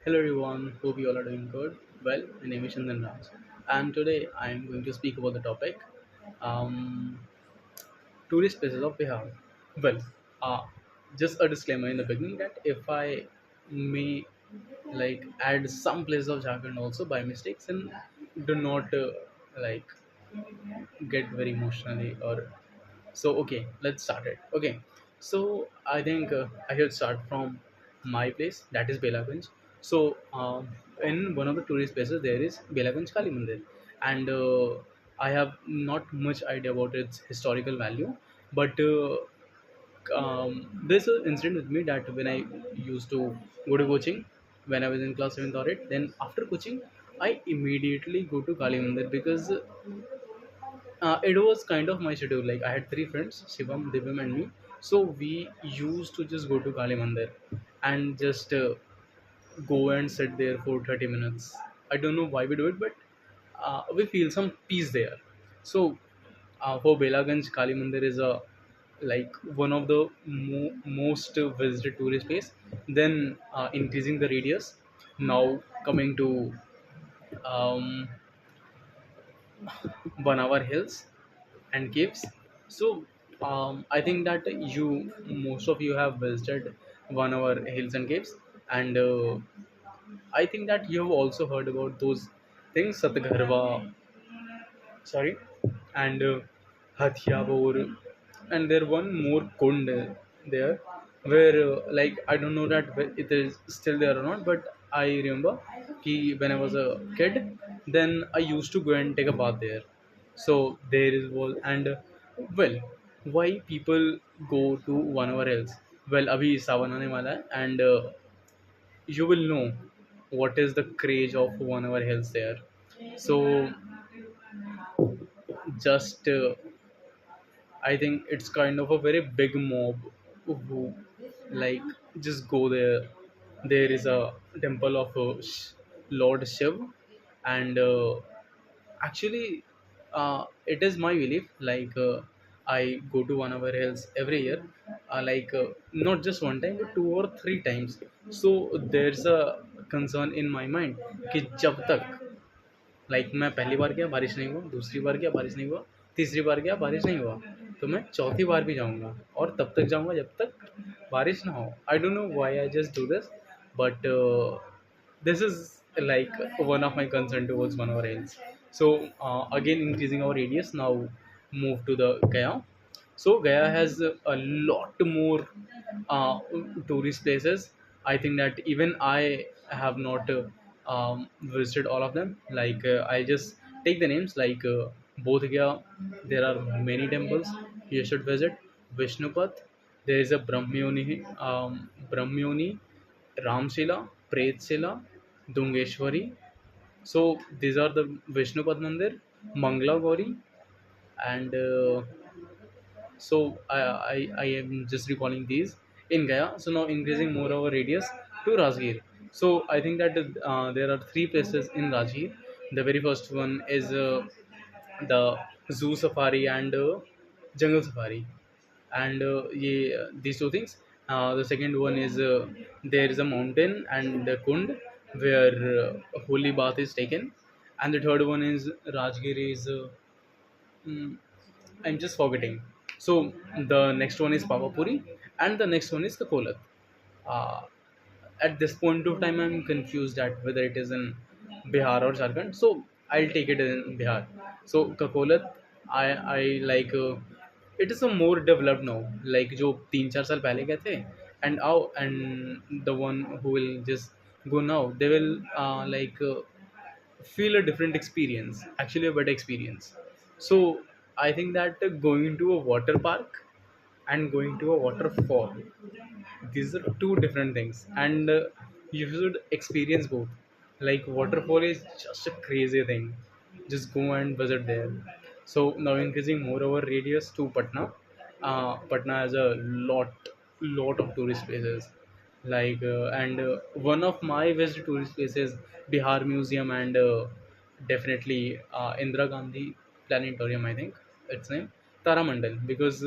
Hello everyone, hope you all are doing good. Well, my name is Chandan Raj, and today I am going to speak about the topic um, tourist places of Bihar. Well, uh, just a disclaimer in the beginning that if I may add some places of Jharkhand also by mistakes, and do not like get very emotionally or so. Okay, let's start it. Okay, so I think I should start from my place, that is Belaganj. So in one of the tourist places there is Belaganj Kali Mandir, and I have not much idea about its historical value, but there's an incident with me that when I used to go to coaching when I was in class 7th or 8th, then after coaching I immediately go to Kali Mandir because it was kind of my schedule. Like I had three friends, Shivam, Divyam, and me. So we used to just go to Kali Mandir and just go and sit there for 30 minutes. I don't know why we do it, but we feel some peace there. So for Belaganj, Kali Mandir is a like one of the most visited tourist place. Then increasing the radius. Now coming to um, Banawar Hills and caves. So I think that most of you have visited one of our hills and caves, and I think that you have also heard about those things, Satgharwa, sorry, and Hathiyabur, and there one more kund there where I don't know that it is still there or not, but I remember when I was a kid, then I used to go and take a bath there. So there is was and well, why people go to one hour else? Well, abhi sawan aane wala hai, and you will know what is the craze of one hour hills there. So just I think it's kind of a very big mob who like just go there. There is a temple of Lord Shiv, and actually, it is my belief. I go to one of our hills every year, not just one time, but two or three times. So there's a concern in my mind कि जब तक मैं पहली बार गया बारिश नहीं हुआ, दूसरी बार गया बारिश नहीं हुआ, तीसरी बार गया बारिश नहीं हुआ, तो मैं चौथी बार भी जाऊँगा और तब तक जाऊँगा जब तक बारिश ना हो। I don't know why I just do this, but this is like one of my concern towards one of our hills. So again increasing our radius, now move to the Gaya. So Gaya has a lot more uh, tourist places. I think that even I have not visited all of them. I just take the names Bodh Gaya. There are many temples you should visit. Vishnupat. There is a Brahmyoni, Ramshila, Pretshila, Dungeshwari. So these are the Vishnupad Mandir, Mangla Gauri, and I am just recalling these in Gaya. So now increasing more our radius to Rajgir. So I think that there are three places in Rajgir. The very first one is the zoo safari and jungle safari, and these two things. The second one is there is a mountain and the kund where holy bath is taken, and the third one is Rajgir is mm, I'm just forgetting. So the next one is Pavapuri, and the next one is Kakolat. Uh, at this point of time, I'm confused at whether it is in Bihar or Jharkhand. So I'll take it in Bihar. So Kakolat, I like. It is a more developed now. Like जो 3-4 साल पहले गए थे, and the one who will just go now, they will feel a different experience, actually a better experience. So I think that going to a water park and going to a waterfall, these are two different things, and you should experience both. Like waterfall is just a crazy thing, just go and visit there. So now increasing more our radius to Patna. Patna has a lot of tourist places, and one of my visit tourist places, Bihar Museum, and definitely Indira Gandhi Planetarium, I think its name, Taramandal, because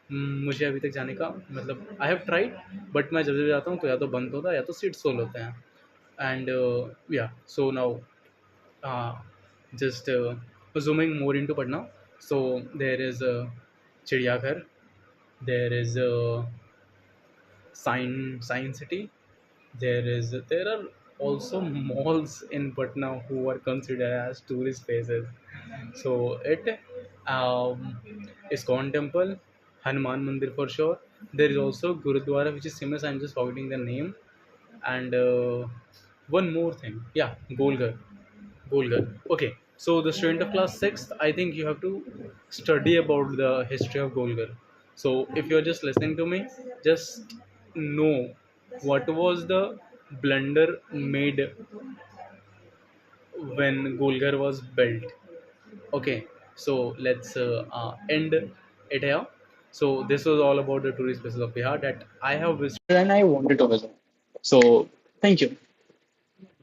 मुझे अभी तक जाने का मतलब I have tried, but मैं जब जब जाता हूँ तो या तो बंद होता है या तो सीट्स फुल होते हैं। And yeah, so now uh, just zooming more into Patna. So there is a Chidyaghar, there is a Science City. There are also malls in Patna who are considered as tourist places. So it um, ISKCON temple, Hanuman Mandir for sure. There is also Gurudwara which is famous. I'm just forgetting the name. And one more thing, yeah, Golghar. Golghar. Okay, so the student of class 6th, I think you have to study about the history of Golghar. So if you're just listening to me, just know what was the blunder made when Golghar was built. Okay, so let's end it here. So this was all about the tourist places of Bihar that I have visited and I wanted to visit. So thank you.